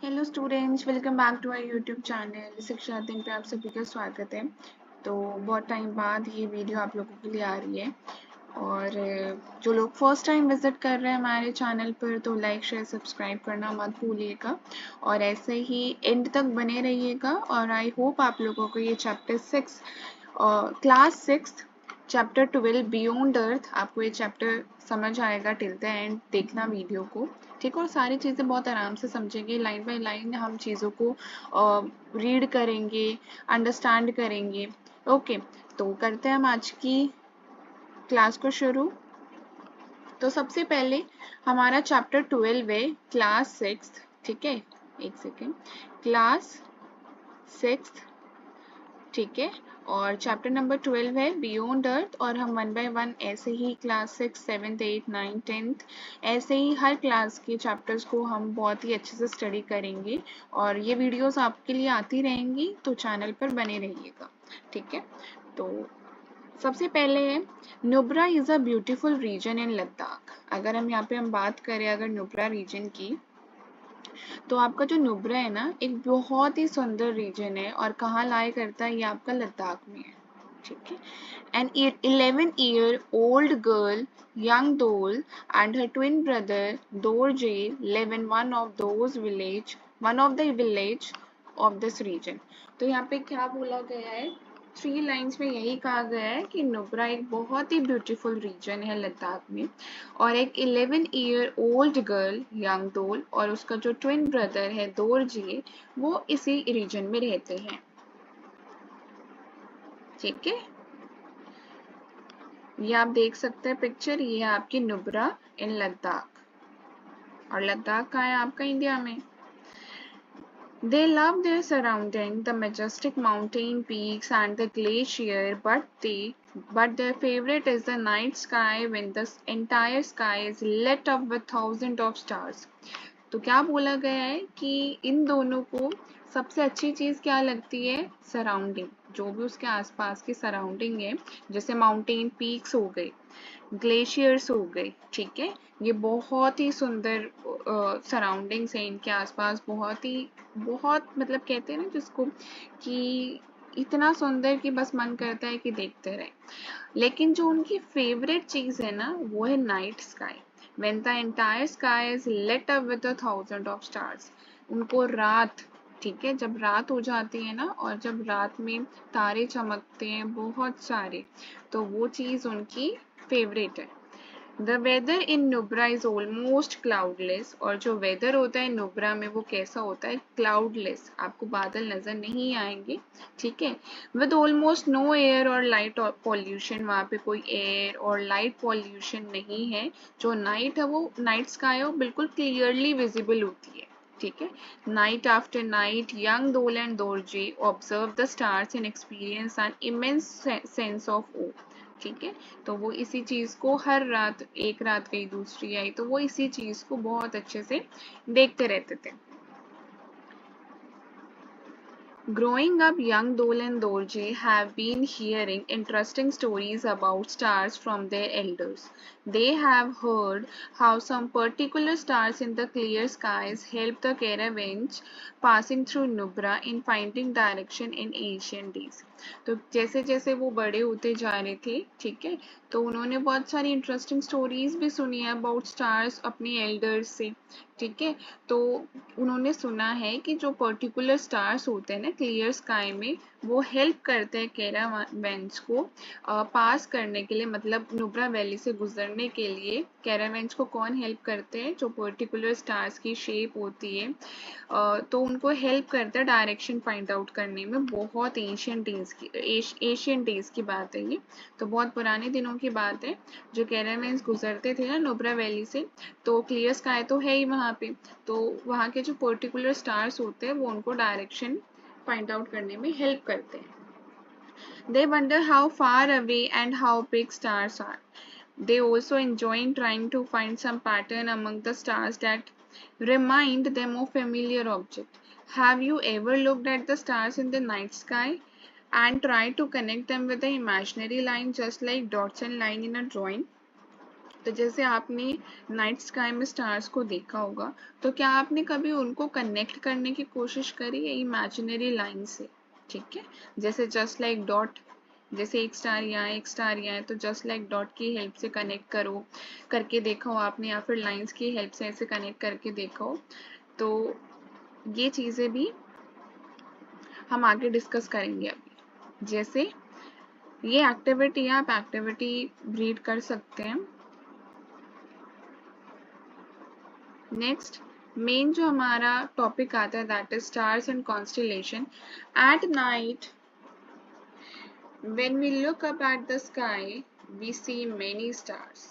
Hello students, welcome back to our YouTube channel Shiksha Din पे आप सभी का स्वागत है। तो बहुत टाइम बाद ये वीडियो आप लोगों के लिए आ रही है और जो लोग फर्स्ट टाइम विजिट कर रहे हैं हमारे चैनल पर तो लाइक शेयर सब्सक्राइब करना मत भूलिएगा और ऐसे ही एंड तक बने रहिएगा। और आई होप आप लोगों को ये चैप्टर 6 क्लास 6 चैप्टर 12 बियॉन्ड अर्थ आपको ये चैप्टर समझ आएगा टिल द एंड। देखना वीडियो को, ठीक। और सारी चीज़ें बहुत आराम से समझेंगे, लाइन बाय लाइन हम चीज़ों को रीड करेंगे, अंडरस्टैंड करेंगे। ओके, तो करते हैं हम आज की क्लास को शुरू। तो सबसे पहले हमारा चैप्टर 12 है क्लास 6, ठीक है। एक सेकेंड, क्लास 6, ठीक है। और चैप्टर नंबर 12 है बियॉन्ड अर्थ और हम वन बाय वन ऐसे ही class 6, 7th, 8th, 9th, 10th ऐसे ही हर क्लास के चैप्टर्स को हम बहुत ही अच्छे से स्टडी करेंगे और ये वीडियोस आपके लिए आती रहेंगी, तो चैनल पर बने रहिएगा, ठीक है। तो सबसे पहले है Nubra is a beautiful region in Ladakh. अगर हम बात करें अगर नुब्रा रीजन की, तो आपका जो नुब्रा है ना एक बहुत ही सुंदर रीजन है और कहाँ लाया करता है, ये आपका लद्दाख में है, ठीक है। An 11-year-old girl, young Dole, and her twin brother Dorje live in one of the village of this region। तो यहाँ पे क्या बोला गया है, 3 लाइन्स में यही कहा गया है कि नुब्रा एक बहुत ही ब्यूटीफुल रीजन है लद्दाख में और एक 11-year-old गर्ल यंग दोल और उसका जो ट्विन ब्रदर है दोरजे वो इसी रीजन में रहते हैं, ठीक है। ये आप देख सकते हैं पिक्चर, ये है आपकी नुब्रा इन लद्दाख और लद्दाख कहाँ है आपका इंडिया में। They love their surrounding, the majestic mountain peaks and the glacier, but their favorite is the night sky when the entire sky is lit up with thousands of stars। तो क्या बोला गया है कि इन दोनों को सबसे अच्छी चीज़ क्या लगती है, सराउंडिंग, जो भी उसके आसपास की सराउंडिंग है, जैसे माउंटेन पीक्स हो गए, ग्लेशियर्स हो गए, ठीक है। ये बहुत ही सुंदर सराउंडिंग्स हैं इनके आसपास, बहुत मतलब कहते हैं ना जिसको कि इतना सुंदर कि बस मन करता है कि देखते रहे। लेकिन जो उनकी फेवरेट चीज़ है ना वो है night sky, when the entire sky is lit up with a thousand of stars। उनको रात, ठीक है, जब रात हो जाती है ना और जब रात में तारे चमकते हैं बहुत सारे, तो वो चीज़ उनकी फेवरेट है। The weather in Nubra is almost cloudless. और जो वेदर होता है नुब्रा में वो कैसा होता है, क्लाउडलेस, आपको बादल नजर नहीं आएंगे, ठीक है। विद ऑलमोस्ट नो एयर और लाइट पॉल्यूशन, वहाँ पे कोई एयर और लाइट पॉल्यूशन नहीं है। जो नाइट है वो नाइट स्काई है वो बिल्कुल क्लियरली विजिबल होती है, ठीक है। Night after night young Dol and Dorje observe the stars and experience an immense sense of awe, ठीक है। तो वो इसी चीज़ को हर रात, एक रात गई दूसरी आई, तो वो इसी चीज़ को बहुत अच्छे से देखते रहते थे। Growing up, young Dole and Dorje have been hearing interesting stories about stars from their elders. They have heard how some particular stars in the clear skies help the caravans passing through Nubra in finding direction in ancient days। तो जैसे जैसे वो बड़े होते जा रहे थे, ठीक है, तो उन्होंने बहुत सारी इंटरेस्टिंग स्टोरीज भी सुनी है अबाउट स्टार्स अपने एल्डर्स से, ठीक है। तो उन्होंने सुना है कि जो पर्टिकुलर स्टार्स होते हैं ना क्लियर स्काई में, वो हेल्प करते हैं कैरावैन्स को पास करने के लिए, मतलब नुब्रा वैली से गुजरने के लिए कैरावैन्स को कौन हेल्प करते हैं, जो पर्टिकुलर स्टार्स की शेप होती है, तो उनको हेल्प करता है डायरेक्शन फाइंड आउट करने में। बहुत एशियन डेज की बात है ये, तो बहुत पुराने दिनों की बात है। जो कैरावैन्स गुजरते थे ना नुब्रा वैली से, तो क्लियर स्काई तो है ही वहाँ पे, तो वहाँ के जो पर्टिकुलर स्टार्स होते हैं वो उनको डायरेक्शन फाइंड आउट करने में हेल्प करते हैं। They wonder how far away and how big stars are. They also enjoy trying to find some pattern among the stars that remind them of familiar object। Have you ever looked at the stars in the night sky and tried to connect them with the imaginary line, just like dots and line in a drawing? तो जैसे आपने night sky में stars को देखा होगा, तो क्या आपने कभी उनको कनेक्ट करने की कोशिश करी है इमेजिनरी लाइन से? ठीक है, जैसे जस्ट लाइक डॉट, जैसे एक स्टार यहाँ है एक स्टार यहाँ है, तो जस्ट लाइक डॉट की हेल्प से कनेक्ट करो करके देखा हो आपने, या फिर लाइंस की हेल्प से ऐसे कनेक्ट करके देखा हो। तो ये चीज़ें भी हम आगे डिस्कस करेंगे अभी। जैसे ये एक्टिविटी है, आप एक्टिविटी रीड कर सकते हैं। नेक्स्ट मेन जो हमारा टॉपिक आता है that is stars and constellation. At night when we look up at the sky we see many stars.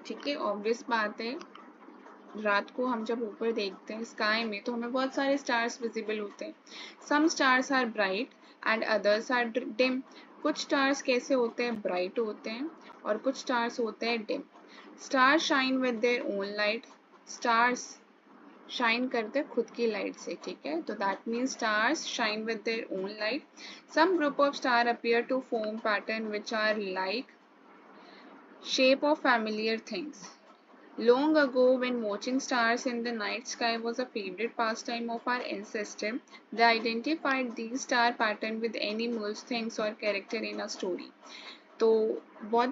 ठीक है, ऑब्वियस बात है, रात को हम जब ऊपर देखते हैं स्काई में तो हमें बहुत सारे स्टार्स विजिबल होते हैं। Some stars are bright and others are dim. कुछ स्टार्स कैसे होते हैं, ब्राइट होते हैं, और कुछ स्टार्स होते हैं dim. Stars shine with their own light. Stars shine करते खुद की लाइट से, ठीक है, तो that means stars shine with their own light. Some group of star appear to form pattern which are like shape of familiar things. Long ago, when watching stars in the night sky was a favorite pastime of our ancestors, they identified these star pattern with animals, things or character in a story. तो बहुत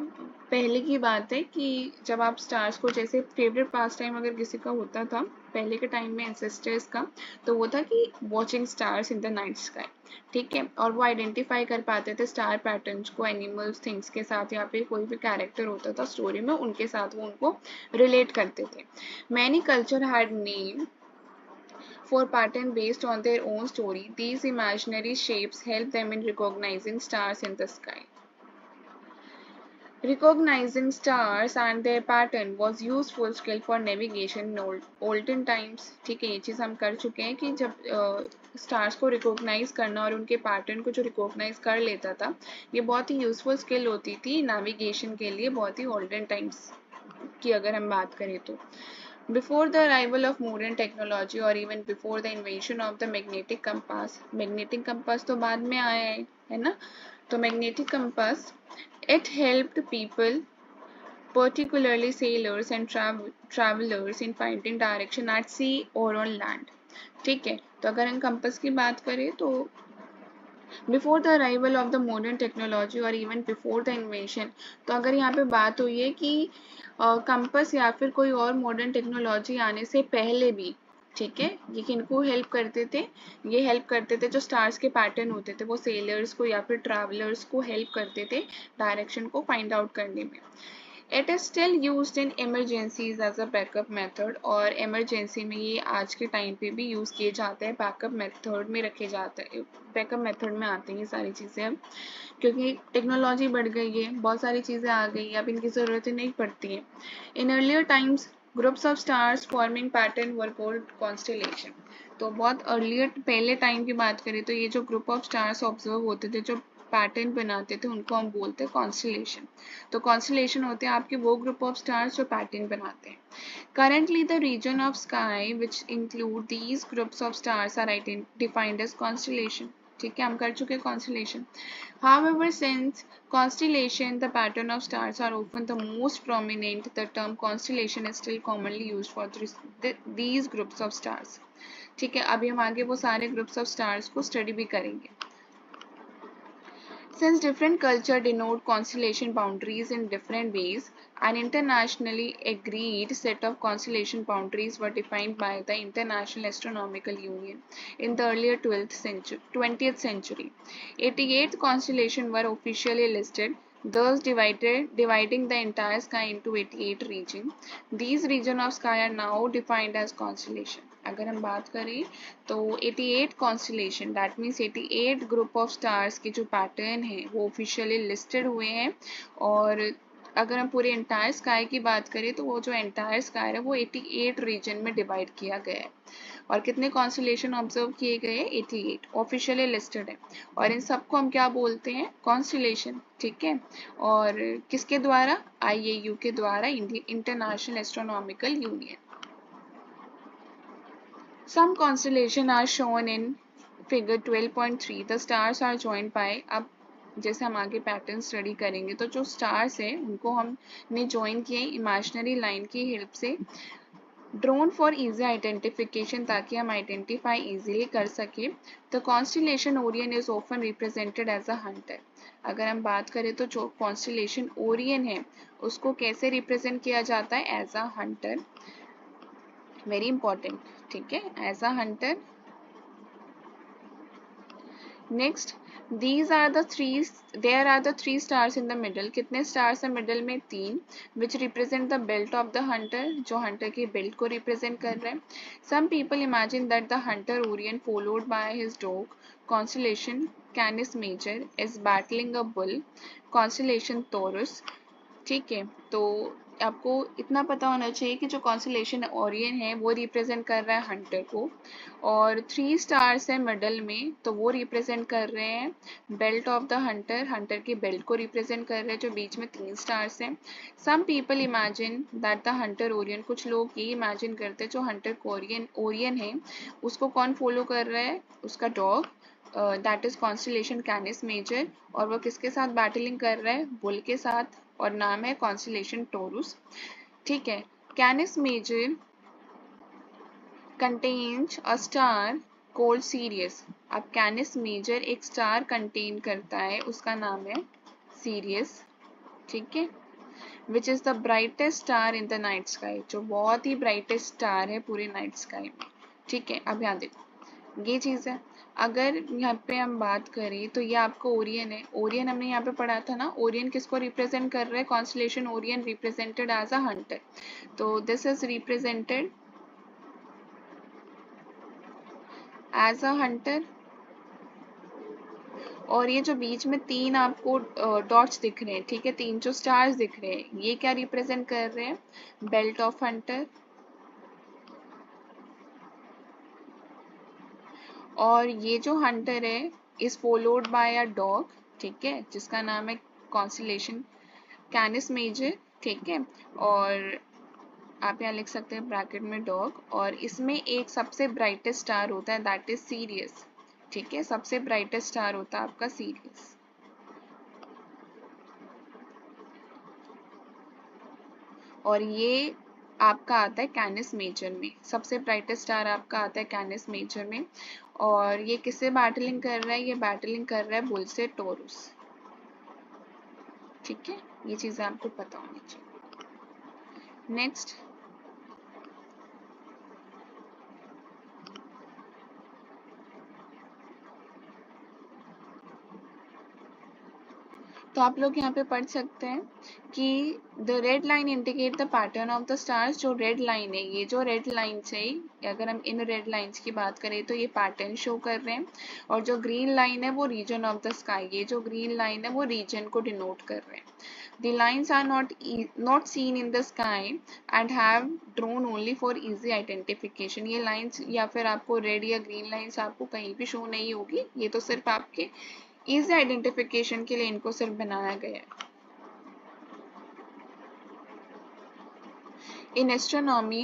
पहले की बात है कि जब आप stars को, जैसे फेवरेट पास टाइम अगर किसी का होता था पहले के टाइम में एंसेस्टर्स का, तो वो था कि watching stars in the night sky. ठीक है, और वो आइडेंटिफाई कर पाते थे स्टार पैटर्न्स को एनिमल्स थिंग्स के साथ, या फिर कोई भी कैरेक्टर होता था स्टोरी में उनके साथ वो उनको रिलेट करते थे। Many culture had name for pattern based on their own story. These imaginary shapes help them in recognizing stars in the sky. Recognizing stars and their pattern was useful skill for navigation in olden times. ठीक है, ये चीज़ हम कर चुके हैं कि जब stars को रिकॉग्नाइज करना और उनके पैटर्न को जो रिकॉग्नाइज कर लेता था, ये बहुत ही यूजफुल स्किल होती थी नेविगेशन के लिए, बहुत ही ओल्डन टाइम्स की अगर हम बात करें तो। Before the arrival of modern technology or even before the invention of the magnetic compass तो बाद में आया है ना, तो magnetic compass it helped people, particularly sailors and travelers, in finding direction at sea or on land. ठीक है, तो अगर हम कंपास की बात करें तो before the arrival of the modern technology और इवन बिफोर द इन्वेंशन, तो अगर यहाँ पे बात हुई है कि कंपास या फिर कोई और मॉडर्न टेक्नोलॉजी आने से पहले भी, ठीक है, ये किनको हेल्प करते थे, ये हेल्प करते थे जो स्टार्स के पैटर्न होते थे, वो सेलर्स को या फिर ट्रैवलर्स को हेल्प करते थे डायरेक्शन को फाइंड आउट करने में। It is still used in emergencies as a backup method, और emergency में ये आज के टाइम पे भी यूज़ किए जाते हैं, बैकअप मेथड में रखे जाते हैं, बैकअप मेथड में आते हैं ये सारी चीज़ें अब, क्योंकि टेक्नोलॉजी बढ़ गई है, बहुत सारी चीज़ें आ गई हैं, अब इनकी ज़रूरत नहीं पड़ती है। In earlier times groups of stars forming pattern were called constellation. तो बहुत अर्लियर पहले टाइम की बात करें तो ये जो ग्रुप ऑफ स्टार्स ऑब्जर्व होते थे, जो पैटर्न बनाते थे, उनको हम बोलते हैं कॉन्स्टेलेशन। तो कॉन्स्टेलेशन होते हैं आपके वो ग्रुप ऑफ स्टार्स जो पैटर्न बनाते हैं। Currently, the region of sky which include these groups of stars are defined as constellation. ठीक है, हम कर चुके constellation. However, since constellation, the pattern of stars are often the most prominent, the term constellation is still commonly used for these groups of stars. ठीक है, अभी हम आगे वो सारे groups of stars को study भी करेंगे. Since different cultures denote constellation boundaries in different ways, an internationally agreed set of constellation boundaries were defined by the International Astronomical Union in the earlier 20th century. 88 constellations were officially listed, thus dividing the entire sky into 88 regions. These regions of sky are now defined as constellation. अगर हम बात करें तो 88 constellation that means 88 group of stars के जो pattern है वो officially listed हुए हैं, और अगर हम पूरे एंटायर स्काई की बात करें तो वो जो एंटायर स्काई है वो 88 रीजन में डिवाइड किया गया है, और कितने कॉन्स्टेलेशन ऑब्जर्व किए गए, 88 ऑफिशियली लिस्टेड है, और इन सबको हम क्या बोलते हैं, कॉन्स्टेलेशन। ठीक है, और किसके द्वारा, IAU के द्वारा, international astronomical union. Some constellations are shown in figure 12.3. The stars are joined by, अब जैसे हम आगे पैटर्न स्टडी करेंगे तो जो स्टार्स है उनको हमने ज्वाइन किए इमेजिनरी लाइन की हेल्प से, ड्रोन फॉर इजी आइडेंटिफिकेशन, ताकि हम आइडेंटिफाई इजीली कर सके। तो constellation Orion is often represented as a hunter. अगर हम बात करें तो जो कॉन्स्टिलेशन ओरियन है उसको कैसे रिप्रेजेंट किया जाता है, as a hunter, very important, ठीक है, as a hunter. Next, these are the three, there are the three stars in the middle. कितने stars है middle में? 3, which represent the belt of the hunter, जो hunter की belt को represent कर रहे हैं। Some people imagine that the hunter Orion followed by his dog constellation Canis Major is battling a bull constellation Taurus। ठीक है, तो आपको इतना पता होना चाहिए कि जो कॉन्स्टेलेशन ओरियन है वो रिप्रेजेंट कर रहा है हंटर को, और 3 स्टार्स है मिडल में तो वो रिप्रेजेंट कर रहे हैं belt of the hunter, hunter की बेल्ट को रिप्रेजेंट कर रहे हैं जो बीच में 3 स्टार्स हैं। Some people imagine that the hunter Orion, कुछ लोग ये इमेजिन करते हैं जो हंटर ओरियन है उसको कौन फॉलो कर रहा है, उसका dog, that is constellation Canis Major, और वो किसके साथ बैटलिंग कर रहा है, बुल के साथ, और नाम है कॉन्स्टेलेशन टोरूस। ठीक है, Canis Major contains a star called Sirius. अब कैनिस मेजर एक स्टार कंटेन करता है, उसका नाम है सीरियस, ठीक है, which is the brightest star in the night sky, जो बहुत ही ब्राइटेस्ट स्टार है पूरे नाइट स्काई में। ठीक है, अब यहाँ देखो ये चीज़ है। अगर यहाँ पे हम बात करें तो ये आपका ओरियन है, ओरियन हमने यहाँ पे पढ़ा था ना, ओरियन किसको रिप्रेजेंट कर रहा है, constellation Orion represented as a hunter, तो this is represented as a hunter. और ये जो बीच में 3 आपको डॉट्स दिख रहे हैं, ठीक है, 3 जो स्टार्स दिख रहे हैं, ये क्या रिप्रेजेंट कर रहे हैं, बेल्ट ऑफ हंटर। और ये जो हंटर है is followed by a dog, ठीक है, जिसका नाम है कॉन्स्टेलेशन कैनिस मेजर, ठीक है, और आप यहाँ लिख सकते हैं ब्रैकेट में डॉग, और इसमें एक सबसे ब्राइटेस्ट स्टार होता है दैट इज सीरियस, ठीक है, सबसे ब्राइटेस्ट स्टार होता है आपका सीरियस। और ये आपका आता है कैनिस मेजर में, सबसे ब्राइटेस्ट स्टार आपका आता है कैनिस मेजर में, और ये किससे बैटलिंग कर रहा है, ये बैटलिंग कर रहा है बुल से टोरूस, ठीक है, ये चीजें आपको पता होनी चाहिए। नेक्स्ट, तो आप लोग यहाँ पे पढ़ सकते हैं कि the red line indicate the pattern of the stars, जो रेड लाइन है, ये जो रेड लाइन है, अगर हम इन रेड लाइंस की बात करें तो ये पैटर्न शो कर रहे हैं, और जो ग्रीन लाइन है वो रीजन ऑफ द स्काई, ये जो ग्रीन लाइन है वो रीजन को डिनोट कर रहे हैं। The lines are not seen in the sky and have drawn only for easy identification। ये लाइंस या फिर आपको रेड या ग्रीन लाइंस आपको कहीं भी शो नहीं होगी, ये तो सिर्फ आपके इजी आइडेंटिफिकेशन के लिए इनको सिर्फ बनाया गया है। In astronomy,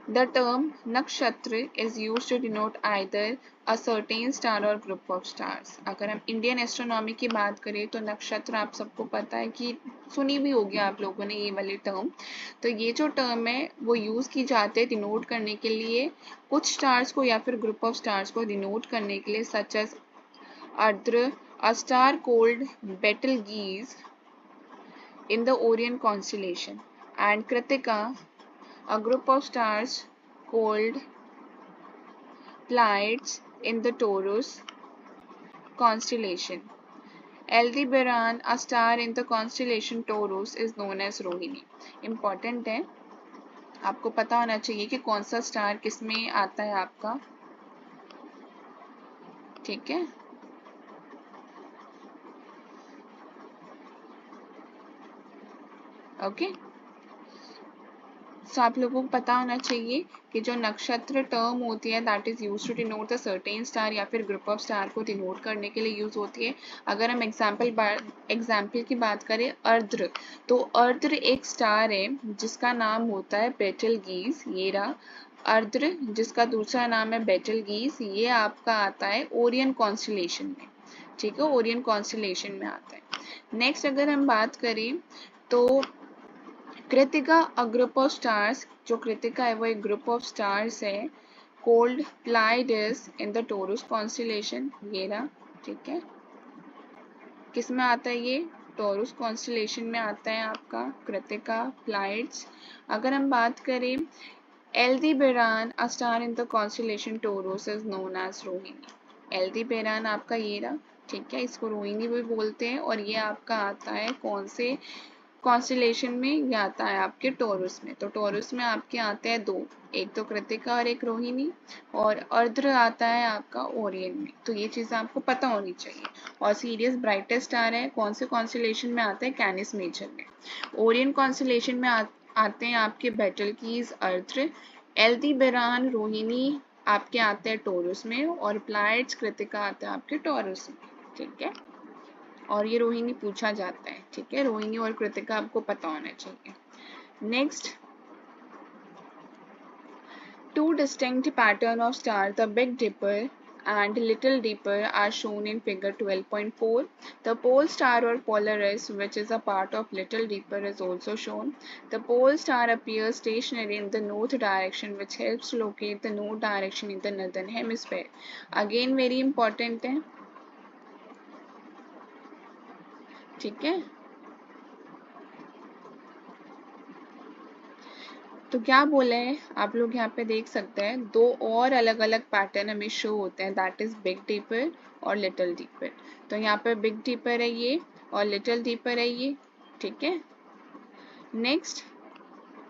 the term nakshatra is used to denote either a certain star or group of stars। अगर हम इंडियन एस्ट्रोनॉमी की बात करें तो नक्षत्र आप सबको पता है कि सुनी भी होगी आप लोगों ने ये वाली टर्म, तो ये जो टर्म है वो यूज़ की जाती है डिनोट करने के लिए कुछ स्टार्स को या फिर ग्रुप ऑफ स्टार्स को डिनोट करने के लिए, such as Ardra, a star called Betelgeuse in the Orion constellation, and Kritika, a group of stars called Pleiades in the Taurus constellation. Aldebaran, a star in the constellation Taurus, is known as Rohini। Important है, आपको पता होना चाहिए कि कौन सा star किस में आता है आपका, ठीक है। ओके, सो आप लोगों को पता होना चाहिए कि जो नक्षत्र टर्म होती है that is use to denote the certain star या फिर ग्रुप ऑफ स्टार को डिनोट करने के लिए यूज होती है। अगर हम एग्जाम्पल की बात करें अर्द्र, तो अर्द्र एक स्टार है जिसका नाम होता है बेटलगीज, ये रहा अर्द्र, जिसका दूसरा नाम है बेटलगीज, ये आपका आता है ओरियन कॉन्स्टेलेशन में, ठीक है, ओरियन कॉन्स्टेलेशन में आता है। नेक्स्ट अगर हम बात करें तो Krittika a group of stars, जो कृतिका है वो एक ग्रुप ऑफ स्टार्स है, called Pleiades in the Taurus constellation, ये रहा, ठीक है। किस में आता है ये? टॉरस कॉन्स्टेलेशन में आता है आपका कृतिका, प्लाइड्स। अगर हम बात करें Aldebaran, a star in the constellation Taurus is known as Rohini. Aldebaran आपका ये रहा, ठीक है, इसको रोहिणी भी बोलते हैं, और ये आपका आता है कौन से कॉन्स्टेलेशन में? ये आता है आपके टॉरस में। तो टॉरस में आपके आते हैं दो, एक तो कृतिका और एक रोहिणी, और अर्द्र आता है आपका ओरियन में। तो ये चीज़ आपको पता होनी चाहिए। और सीरियस ब्राइटेस्ट स्टार है, कौन से कॉन्स्टेलेशन में आता है? कैनिस मेजर में। ओरियन कॉन्स्टेलेशन में आते हैं आपके बेटलकीज, अर्द्र, एल्देबेरान, रोहिणी आपके आते हैं टॉरस में, और प्लाइड्स, कृतिका आते हैं आपके टॉरस में, ठीक है। और ये रोहिणी पूछा जाता है, ठीक है, रोहिणी और कृतिका आपको पता होना चाहिए। Next, two distinct pattern of star, the Big Dipper and Little Dipper, are shown in figure 12.4. The pole star or Polaris, which is a part of Little Dipper, is also shown. The pole star appears stationary in the north direction, which helps locate the north direction in the northern hemisphere. Again very important है, ठीक है। तो क्या बोले हैं आप लोग यहाँ पे देख सकते हैं, दो और अलग अलग पैटर्न हमें शो होते हैं, दैट इज बिग डीपर और लिटिल डीपर। तो यहाँ पे बिग डीपर है ये, और लिटिल डीपर है ये, ठीक है। नेक्स्ट,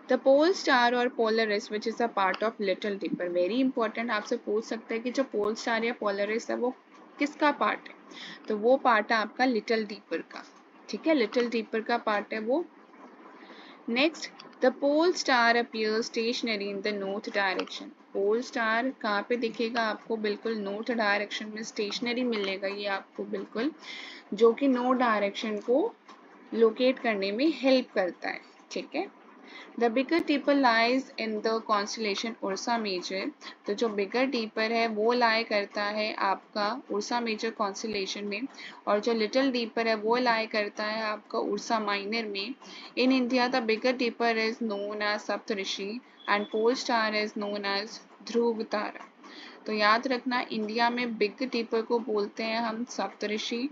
द पोल स्टार और Polaris which is a part of little deeper, very important, आपसे पूछ सकते हैं कि जो पोल स्टार या पोलरिस है वो किसका पार्ट है? तो वो पार्ट है आपका लिटिल डीपर का, ठीक है, लिटिल डीपर का पार्ट है वो। Next, the pole star appears stationary in the north direction. Pole star कहाँ पे दिखेगा आपको? बिल्कुल नॉर्थ डायरेक्शन में स्टेशनरी मिलेगा ये आपको, बिल्कुल, जो कि नॉर्थ डायरेक्शन को लोकेट करने में हेल्प करता है, ठीक है। The bigger dipper lies in the constellation Ursa Major, तो जो बिगर डीपर है वो लाई करता है आपका उर्सा मेजर कॉन्स्टेलेशन में, और जो लिटिल डीपर है वो लाई करता है आपका उर्सा माइनर में। In India the bigger dipper is known as Saptarishi and pole star is known as Dhruva Tara. तो याद रखना, इंडिया में बिग डीपर को बोलते हैं हम सप्तऋषि,